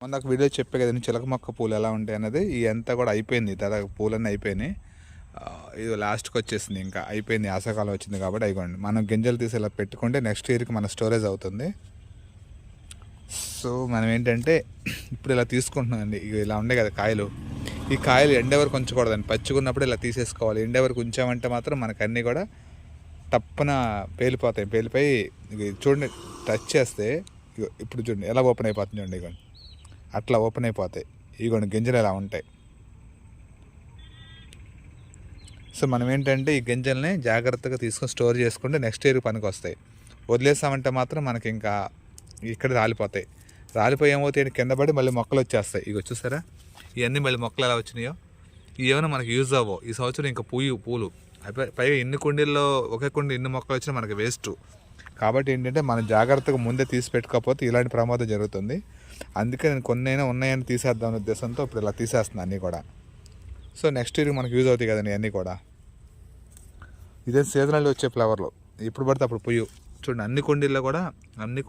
మొన్న ఒక వీడియో చెప్పే కదండి చిలక మొక్క పూలు ఎలా ఉంటాయి అన్నది. ఇదంతా కూడా అయిపోయింది, దాదాపు పూలన్నీ అయిపోయినాయి. ఇది లాస్ట్కి వచ్చేసింది, ఇంకా అయిపోయింది. ఆశాకాలం వచ్చింది కాబట్టి అయిపోయింది. మనం గింజలు తీసి ఇలా పెట్టుకుంటే నెక్స్ట్ ఇయర్కి మన స్టోరేజ్ అవుతుంది. సో మనం ఏంటంటే ఇప్పుడు ఇలా తీసుకుంటున్నామండి. ఇలా ఉండే కదా కాయలు, ఈ కాయలు ఎండే వరకు ఉంచకూడదండి. పచ్చిగున్నప్పుడు ఇలా తీసేసుకోవాలి. ఎండే వరకు ఉంచామంటే మాత్రం మనకు అన్నీ కూడా టప్పున పేలిపోతాయి. పేలిపోయి చూడండి, టచ్ చేస్తే ఇప్పుడు చూడండి ఎలా ఓపెన్ అయిపోతుంది. చూడండి ఇగోండి, అట్లా ఓపెన్ అయిపోతాయి. ఇగోండి గింజలు ఎలా ఉంటాయి. సో మనం ఏంటంటే ఈ గింజల్ని జాగ్రత్తగా తీసుకొని స్టోర్ చేసుకుంటే నెక్స్ట్ ఇయర్ పనికి వస్తాయి. వదిలేసామంటే మాత్రం మనకి ఇంకా ఇక్కడ రాలిపోతాయి. రాలిపోయి ఏమవుతాయి, కింద పడి మళ్ళీ మొక్కలు వచ్చేస్తాయి. ఇక చూసారా, ఇవన్నీ మళ్ళీ మొక్కలు ఎలా వచ్చినాయో. ఏమైనా మనకి యూజ్ అవ్వవు. ఈ సంవత్సరం ఇంకా పూలు పైగా ఇన్ని కుండీల్లో ఒకే కుండీ ఇన్ని మొక్కలు వచ్చినా మనకి వేస్ట్. కాబట్టి ఏంటంటే మనం జాగ్రత్తగా ముందే తీసి పెట్టుకోకపోతే ఇలాంటి ప్రమాదం జరుగుతుంది. అందుకే నేను కొన్నైనా ఉన్నాయని తీసేద్దాం ఉద్దేశంతో ఇప్పుడు ఇలా తీసేస్తున్నాను అన్నీ కూడా. సో నెక్స్ట్ ఇయర్ మనకు యూజ్ అవుతాయి కదండి అన్నీ కూడా. ఇదే సీజనల్ వచ్చే ఫ్లవర్లు, ఇప్పుడు పడితే అప్పుడు పుయ్యు. చూడండి అన్ని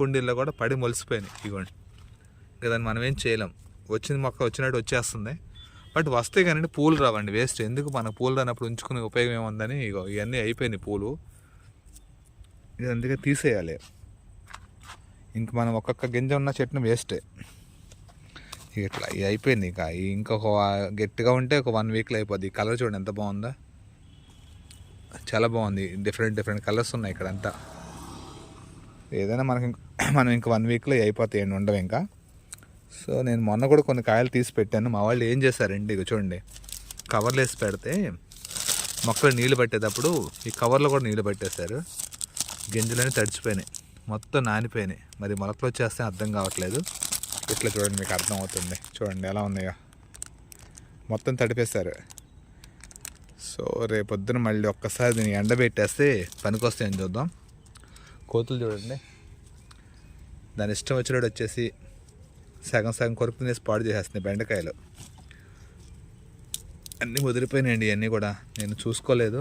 కుండీల్లో కూడా పడి మొలిసిపోయినాయి. ఇవ్వండి, ఇంకా దాన్ని మనం ఏం చేయలేం. వచ్చిన మొక్క వచ్చినట్టు వచ్చేస్తుంది, బట్ వస్తే కానీ పూలు రావండి. వేస్ట్ ఎందుకు, మన పూలు రానప్పుడు ఉంచుకునే ఉపయోగం ఏముందని ఇగో ఇవన్నీ అయిపోయినాయి పూలు. ఇది అందుకే తీసేయాలి. ఇంక మనం ఒక్కొక్క గింజ ఉన్న చెట్టును వేస్టే. ఇట్లా ఇది అయిపోయింది. ఇక ఇంకొక గట్టిగా ఉంటే ఒక 1 వీక్లో అయిపోద్ది. ఈ కలర్ చూడండి ఎంత బాగుందో, చాలా బాగుంది. డిఫరెంట్ కలర్స్ ఉన్నాయి ఇక్కడంతా. ఏదైనా మనం ఇంకా 1 వీక్లో అయిపోతాయి, ఉండవు ఇంకా. సో నేను మొన్న కూడా కొన్ని కాయలు తీసి పెట్టాను. మా వాళ్ళు ఏం చేశారండి, ఇక చూడండి, కవర్లు వేసి పెడితే మొక్కలు నీళ్ళు పట్టేటప్పుడు ఈ కవర్లో కూడా నీళ్ళు పట్టేశారు. గింజలన్నీ తడిచిపోయినాయి, మొత్తం నానిపోయినాయి. మరి మొలకలు వచ్చేస్తే అర్థం కావట్లేదు. ఇట్లా చూడండి, మీకు అర్థం అవుతుంది. చూడండి ఎలా ఉన్నాయో, మొత్తం తడిపేశారు. సో రేపొద్దున మళ్ళీ ఒక్కసారి దీన్ని ఎండబెట్టేస్తే పనికొస్తాయని చూద్దాం. కోతులు చూడండి, దాని ఇష్టం వచ్చినట్టు వచ్చేసి సగం కొరుకు తినేసి పాడు చేసేస్తున్నాయి. బెండకాయలు అన్నీ ముదిరిపోయినాయండి. ఇవన్నీ కూడా నేను చూసుకోలేదు.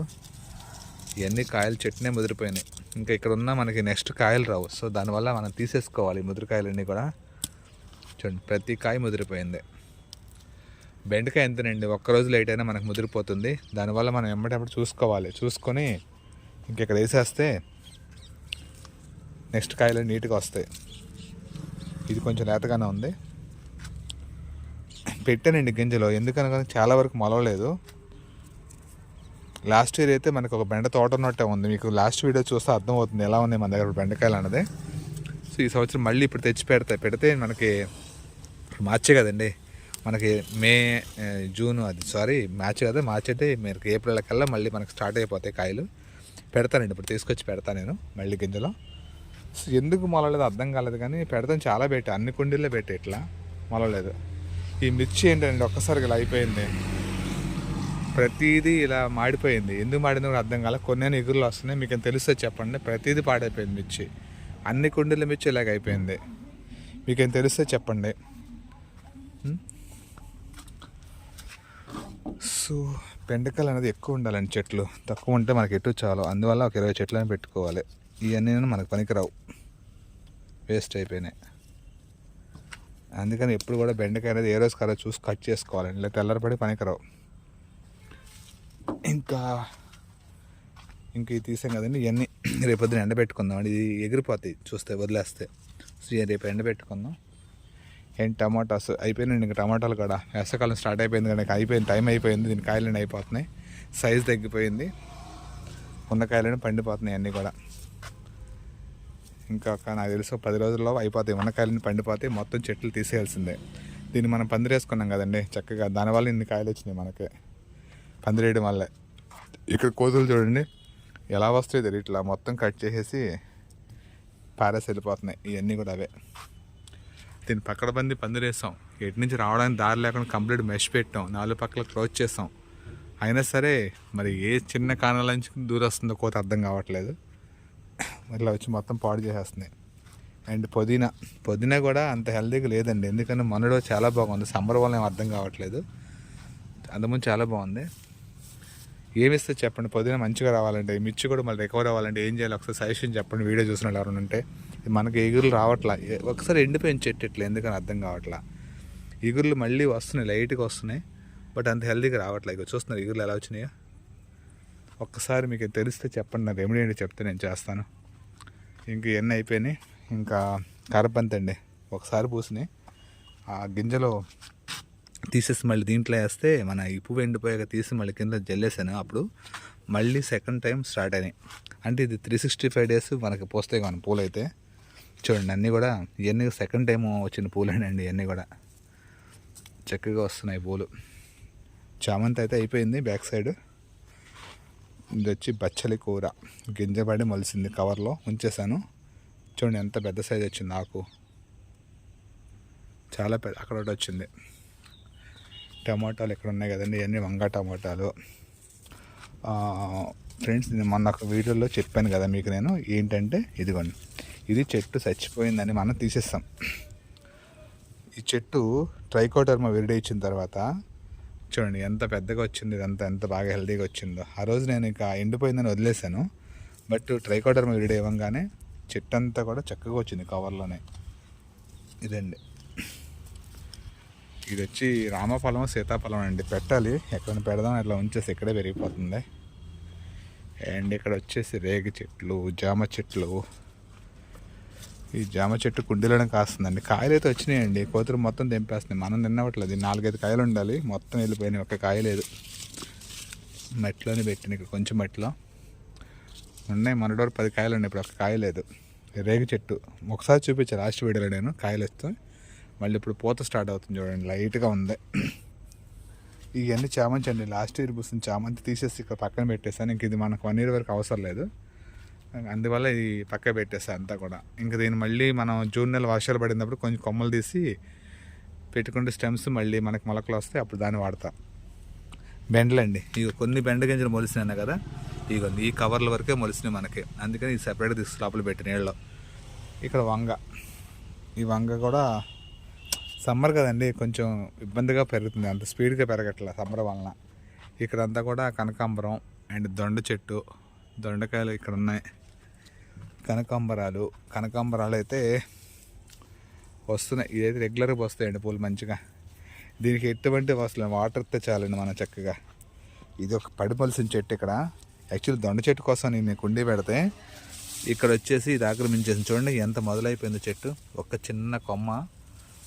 ఇవన్నీ కాయలు చెట్టునే ముదిరిపోయినాయి. ఇంకా ఇక్కడ ఉన్న మనకి నెక్స్ట్ కాయలు రావు. సో దానివల్ల మనం తీసేసుకోవాలి ముదిరికాయలన్నీ కూడా. చూడండి, ప్రతి కాయ ముదిరిపోయింది. బెండకాయ ఎంతనండి, ఒక్కరోజు లేట్ అయినా మనకు ముదిరిపోతుంది. దానివల్ల మనం ఎమ్మటప్పుడు చూసుకొని ఇంకెక్కడ వేసేస్తే నెక్స్ట్ కాయలు నీట్గా వస్తాయి. ఇది కొంచెం లేతగానే ఉంది. పెట్టానండి గింజలు, ఎందుకనగా చాలా వరకు మొలవలేదు. లాస్ట్ ఇయర్ అయితే మనకు ఒక బెండ తోట ఉన్నట్టే ఉంది. మీకు లాస్ట్ వీడియో చూస్తే అర్థమవుతుంది ఎలా ఉన్నాయి మన దగ్గర బెండకాయలు అన్నది. సో ఈ సంవత్సరం మళ్ళీ ఇప్పుడు తెచ్చి పెడితే మనకి మార్చే కదండి, మనకి మార్చి కదా, మార్చి అంటే మనకి ఏప్రిల్ కల్లా మళ్ళీ మనకి స్టార్ట్ అయిపోతాయి కాయలు. పెడతానండి, ఇప్పుడు తీసుకొచ్చి పెడతాను నేను మళ్ళీ గింజలు. ఎందుకు మొలలేదు అర్థం కాలేదు, కానీ పెడతాను. చాలా పెట్టా, అన్ని కుండీల్లో పెట్టా, ఇట్లా మొలలేదు. ఈ మిర్చి ఏంటంటే ఒక్కసారికి ఇలా అయిపోయింది, ప్రతిదీ ఇలా మాడిపోయింది. ఎందుకు మాడిందో కూడా అర్థం కాలేదు. కొన్ని ఎగురులు వస్తున్నాయి, మీకు తెలిస్తే చెప్పండి. ప్రతిదీ పాడైపోయింది మిర్చి, అన్ని కుండీల మిర్చి ఇలాగ అయిపోయింది. మీకేం తెలిస్తే చెప్పండి. సో బెండకాయలు అనేది ఎక్కువ ఉండాలండి, చెట్లు తక్కువ ఉంటే మనకి ఎటు చాలు. అందువల్ల ఒక 20 చెట్లని పెట్టుకోవాలి. ఇవన్నీ మనకు పనికిరావు, వేస్ట్ అయిపోయినాయి. అందుకని ఎప్పుడు కూడా బెండకాయ అనేది ఏ రోజు కరా చూసి కట్ చేసుకోవాలండి, లేదా తెల్లరపడి పనికిరావు. ఇంకా ఇది తీసాం కదండి, ఇవన్నీ రేపొద్దున ఎండబెట్టుకుందాం. ఇది ఎగిరిపోతాయి చూస్తే, వదిలేస్తే. సో రేపు ఎండబెట్టుకుందాం. టమాటాస్ అయిపోయినాయండి. ఇంకా టమాటాలు కూడా వేసవకాలం స్టార్ట్ అయిపోయింది కానీ టైం అయిపోయింది. దీని కాయలన్నీ అయిపోతున్నాయి, సైజు తగ్గిపోయింది. ఉన్న కాయలన్నీ పండిపోతున్నాయి అన్నీ కూడా. ఇంకా నాకు తెలిసి 10 రోజుల్లో అయిపోతాయి. ఉన్న కాయలన్నీ పండిపోతాయి, మొత్తం చెట్లు తీసేయాల్సిందే. దీన్ని మనం పందిరేసుకున్నాం కదండి చక్కగా, దానివల్ల ఇన్ని కాయలు వచ్చినాయి మనకి. పందిరేయడం వల్లే. ఇక్కడ కోతులు చూడండి ఎలా వస్తాయి తెలియదు, ఇట్లా మొత్తం కట్ చేసేసి పారేసి వెళ్ళిపోతున్నాయి. ఇవన్నీ కూడా అవే. దీన్ని పక్కడబంది పందిరేసాం, ఎటు నుంచి రావడానికి దారి లేకుండా కంప్లీట్ మెష్ పెట్టాం, 4 పక్కల క్లోజ్ చేసాం. అయినా సరే మరి ఏ చిన్న కారణాల నుంచి దూరం వస్తుందో కోత అర్థం కావట్లేదు. ఇట్లా వచ్చి మొత్తం పాడు చేసేస్తున్నాయి. అండ్ పుదీనా కూడా అంత హెల్తీగా లేదండి, ఎందుకంటే మొన్నడో చాలా బాగుంది. సమ్మర్ వల్ల ఏం అర్థం కావట్లేదు, అంతకుముందు చాలా బాగుంది. ఏమిస్తే చెప్పండి, పుదీనా మంచిగా రావాలంటే, మిర్చి కూడా మళ్ళీ రికవర్ అవ్వాలంటే ఏం చేయాలి ఒకసారి సజెషన్ చెప్పండి. వీడియో చూసిన వాళ్ళు ఎవరైనా ఉంటే. మనకి ఎగురులు రావట్లా, ఒకసారి ఎండిపోయిన చెట్టు ఇట్లా ఎందుకని అర్థం కావట్లా. ఇగుర్లు మళ్ళీ వస్తున్నాయి, లైట్గా వస్తున్నాయి, బట్ అంత హెల్తీగా రావట్లేదు. చూస్తున్నారు ఇగుర్లు ఎలా వచ్చినాయో. ఒక్కసారి మీకు తెలిస్తే చెప్పండి, నా రెమెడీ ఏంటి చెప్తే నేను చేస్తాను. ఇంక ఇవన్నీ అయిపోయినాయి. ఇంకా కరపంతి అండి, ఒకసారి పూసినాయి, ఆ గింజలో తీసేసి మళ్ళీ దీంట్లో వేస్తే మన ఈ పువ్వు ఎండిపోయాక తీసి మళ్ళీ కింద జల్లేసాను. అప్పుడు మళ్ళీ సెకండ్ టైం స్టార్ట్ అయినాయి. అంటే ఇది 365 days మనకి పోస్తాయి మన పూలు అయితే. చూడండి అన్నీ కూడా ఇవన్నీ సెకండ్ టైం వచ్చిన పూలేనండి. ఇవన్నీ కూడా చక్కగా వస్తున్నాయి పూలు. చామంతి అయితే అయిపోయింది బ్యాక్ సైడ్. ఇది వచ్చి బచ్చలి కూర, గింజపడి మొలిసింది, కవర్లో ఉంచేసాను. చూడండి ఎంత పెద్ద సైజ్ వచ్చింది ఆకు, చాలా పెద్ద. అక్కడ ఒకటి వచ్చింది. టమాటాలు ఇక్కడ ఉన్నాయి కదండి, ఇవన్నీ వంగ టమాటాలు. ఫ్రెండ్స్ నేను మొన్న ఒక వీడియోలో చెప్పాను కదా మీకు, నేను ఏంటంటే ఇదిగోండి, ఇది చెట్టు చచ్చిపోయిందని మనం తీసేస్తాం. ఈ చెట్టు ట్రైకోడర్మా విరిడి ఇచ్చిన తర్వాత చూడండి ఎంత పెద్దగా వచ్చింది, ఇదంతా ఎంత బాగా హెల్తీగా వచ్చిందో. ఆ రోజు నేను ఇంకా ఎండిపోయిందని వదిలేశాను, బట్ ట్రైకోడర్మా విరిడి ఇవ్వగానే చెట్టు అంతా కూడా చక్కగా వచ్చింది కవర్లోనే. ఇదండి, ఇది వచ్చి రామఫలం సీతాఫలం అండి. పెట్టాలి, ఎక్కడైనా పెడదాం, ఇట్లా ఉంచేసి ఇక్కడే పెరిగిపోతుంది. అండ్ ఇక్కడ వచ్చేసి రేగి చెట్లు, జామ చెట్లు. ఈ జామ చెట్టు కుండీలోనే కాస్తుందండి. కాయలు అయితే వచ్చినాయండి, కోతులు మొత్తం తెంపేస్తున్నాయి. మనం తిన్నవట్లేదు. 4-5 కాయలు ఉండాలి, మొత్తం వెళ్ళిపోయినాయి, ఒక్క కాయ లేదు. మట్టిలోనే పెట్టిన, ఇక్కడ కొంచెం మట్టిలో ఉన్నాయి. మొన్నటి 10 కాయలు ఉన్నాయి, ఇప్పుడు ఒక్క కాయ లేదు. రేగి చెట్టు ఒకసారి చూపించాను లాస్ట్ వీడియోలో నేను, కాయలు వస్తే. మళ్ళీ ఇప్పుడు పూత స్టార్ట్ అవుతుంది చూడండి, లైట్గా ఉంది. ఇవన్నీ చామంతి అండి, లాస్ట్ ఇయర్ పూసిన చామంతి తీసేసి ఇక్కడ పక్కన పెట్టేసాను. ఇంక ఇది మనకు 1 year వరకు అవసరం లేదు, అందువల్ల ఇది పక్క పెట్టేస్తాను అంతా కూడా. ఇంకా దీన్ని మళ్ళీ మనం జూన్ నెల వర్షాలు పడినప్పుడు కొంచెం కొమ్మలు తీసి పెట్టుకుంటే స్టెమ్స్ మళ్ళీ మనకు మొలకలు వస్తే అప్పుడు దాన్ని వాడతాం. బెండలండి, ఇక కొన్ని బెండ గింజలు మొలిసినాయి కదా, ఇక ఈ కవర్ల వరకే మొలిసినాయి మనకి, అందుకని ఇది సపరేట్గా తీసి లోపల పెట్టి నీళ్ళలో. ఇక్కడ వంగ, ఈ వంగ కూడా సమ్మర్ కదండి, కొంచెం ఇబ్బందిగా పెరుగుతుంది, అంత స్పీడ్గా పెరగట్లేదు సమ్మర్ వలన. ఇక్కడంతా కూడా కనకాంబరం అండ్ దొండ చెట్టు, దొండకాయలు ఇక్కడ ఉన్నాయి. కనకాంబరాలు అయితే వస్తున్నాయి, ఇదైతే రెగ్యులర్గా వస్తాయండి పూలు మంచిగా. దీనికి ఎటువంటి అసలు వాటర్ ఇస్తే చాలండి మనం చక్కగా. ఇది ఒక పడిపలిసిన చెట్టు. ఇక్కడ యాక్చువల్లీ దొండ చెట్టు కోసం నేను కుండీ పెడితే ఇక్కడ వచ్చేసి ఇది ఆక్రమించేసి చూడండి ఎంత మొదలైపోయింది చెట్టు. ఒక చిన్న కొమ్మ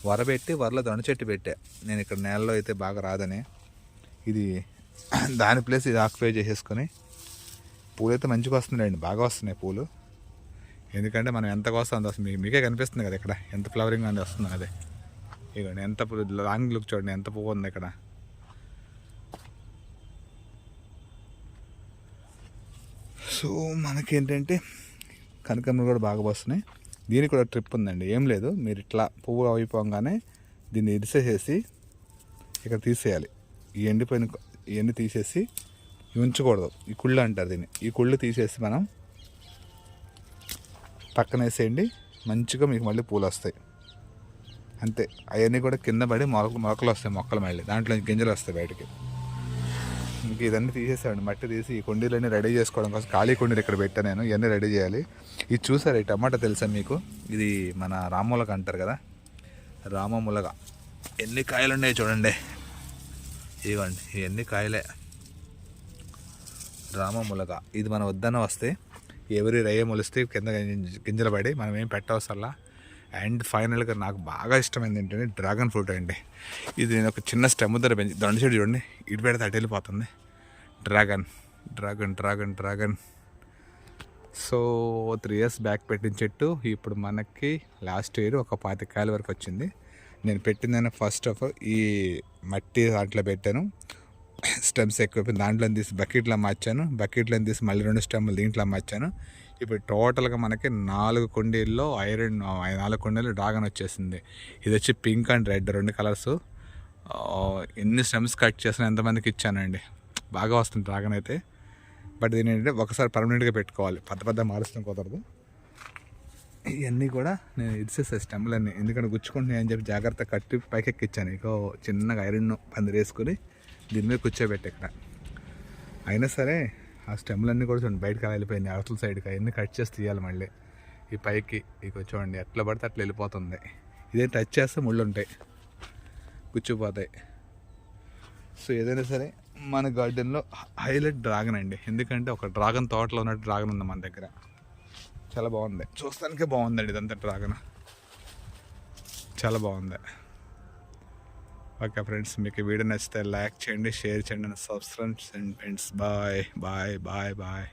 వరబెట్టి వరలో దొండ చెట్టు పెట్టా నేను, ఇక్కడ నేలలో అయితే బాగా రాదని. ఇది దాని ప్లేస్ ఇది ఆక్యుపై చేసేసుకొని పూలు అయితే మంచిగా వస్తున్నాయండి, బాగా వస్తున్నాయి పూలు. ఎందుకంటే మనం ఎంత కోస్తాం అంత వస్తుంది. మీకే కనిపిస్తుంది కదా ఇక్కడ ఎంత ఫ్లవరింగ్ అనేది వస్తుంది. అదే ఇదిగోండి ఎంత లాంగ్ లుక్ చూడండి, ఎంత పువ్వు ఉంది ఇక్కడ. సో మనకేంటంటే కనకాంబరాలు కూడా బాగా వస్తున్నాయి. దీనికి కూడా ట్రిప్ ఉందండి, ఏం లేదు, మీరు ఇట్లా పువ్వు అయిపోగానే దీన్ని ఇరిసేసేసి ఇక్కడ తీసేయాలి. ఈ ఎండిపోయిన ఇవన్నీ తీసేసి ఉంచకూడదు, ఈ కుళ్ళు అంటారు దీన్ని. ఈ కుళ్ళు తీసేసి మనం పక్కన వేసేయండి, మంచిగా మీకు మళ్ళీ పూలు వస్తాయి. అంతే, అవన్నీ కూడా కింద పడి మొలకలు వస్తాయి, మొక్కలు మళ్ళీ దాంట్లో గింజలు వస్తాయి బయటికి. ఇంక ఇదన్నీ తీసేసామండి, మట్టి తీసి ఈ కుండీలన్నీ రెడీ చేసుకోవడం కోసం ఖాళీ కుండీలు ఇక్కడ పెట్టాను నేను. ఇవన్నీ రెడీ చేయాలి. ఇది చూసారు, ఈ టమాటా తెలుసా మీకు? ఇది మన రామములగ అంటారు కదా, రామములగ. ఎన్ని కాయలు ఉన్నాయి చూడండి, ఇవ్వండి ఇవన్నీ కాయలే రామములగ. ఇది మనం వద్దన వస్తే ఎవరి రయ్య మొలిస్తే కింద గింజలు పడి మనం ఏం పెట్టవసరలా. అండ్ ఫైనల్గా నాకు బాగా ఇష్టమైంది ఏంటంటే డ్రాగన్ ఫ్రూట్ అండి. ఇది నేను ఒక చిన్న స్టెమ్ ధర పెంచి దొండ చెట్టు చూడండి, ఇటు పెడితే అటు వెళ్ళిపోతుంది. డ్రాగన్. సో 3 years బ్యాక్ పెట్టిన చెట్టు ఇప్పుడు మనకి లాస్ట్ ఇయర్ ఒక 25 కాయల వరకు వచ్చింది. నేను పెట్టిందని ఫస్ట్ ఆఫ్ ఆల్ ఈ మట్టి దాంట్లో పెట్టాను, స్టెమ్స్ ఎక్కువ దాంట్లో తీసి బకెట్లో మార్చాను, బకెట్లో తీసి మళ్ళీ 2 స్టెమ్లు దీంట్లో మార్చాను. ఇప్పుడు టోటల్గా మనకి 4 కుండీల్లో 4 కుండీలు డ్రాగన్ వచ్చేసింది. ఇది వచ్చి పింక్ అండ్ రెడ్ 2 కలర్స్. ఎన్ని స్టెమ్స్ కట్ చేసినా ఎంతమందికి ఇచ్చానండి, బాగా వస్తుంది డ్రాగన్ అయితే. బట్ దీని ఏంటంటే ఒకసారి పర్మనెంట్గా పెట్టుకోవాలి, పెద్ద మారుస్తాం కుదరదు. ఇవన్నీ కూడా నేను ఇచ్చేసాను స్టెమ్లన్నీ, ఎందుకంటే గుచ్చుకుంటున్నాయి అని చెప్పి జాగ్రత్త కట్టి పైకెక్కిచ్చాను. ఇక చిన్నగా ఐరన్ పందిరి వేసుకొని దీని మీద కూర్చోబెట్టి ఇక్కడ. అయినా సరే ఆ స్టెమ్లన్నీ కూడా చూడండి బయటకు వెళ్ళిపోయింది, అవతల సైడ్కి. అవన్నీ కట్ చేసి తీయాలి మళ్ళీ ఈ పైకి. ఇక చూడండి ఎట్లా పడితే అట్లా వెళ్ళిపోతుంది. ఇదే టచ్ చేస్తే ముళ్ళు ఉంటాయి. గుచ్చిపోతాయి. సో ఏదైనా సరే మన గార్డెన్లో హైలైట్ డ్రాగన్ అండి. ఎందుకంటే ఒక డ్రాగన్ తోటలో ఉన్నట్టు డ్రాగన్ ఉంది మన దగ్గర. చాలా బాగుంది, చూస్తానికే బాగుందండి ఇదంతా డ్రాగన్, చాలా బాగుంది. ఓకే ఫ్రెండ్స్, మీకు వీడియో నచ్చితే లైక్ చేయండి, షేర్ చేయండి, సబ్స్క్రైబ్ చేయండి friends. Bye bye bye bye.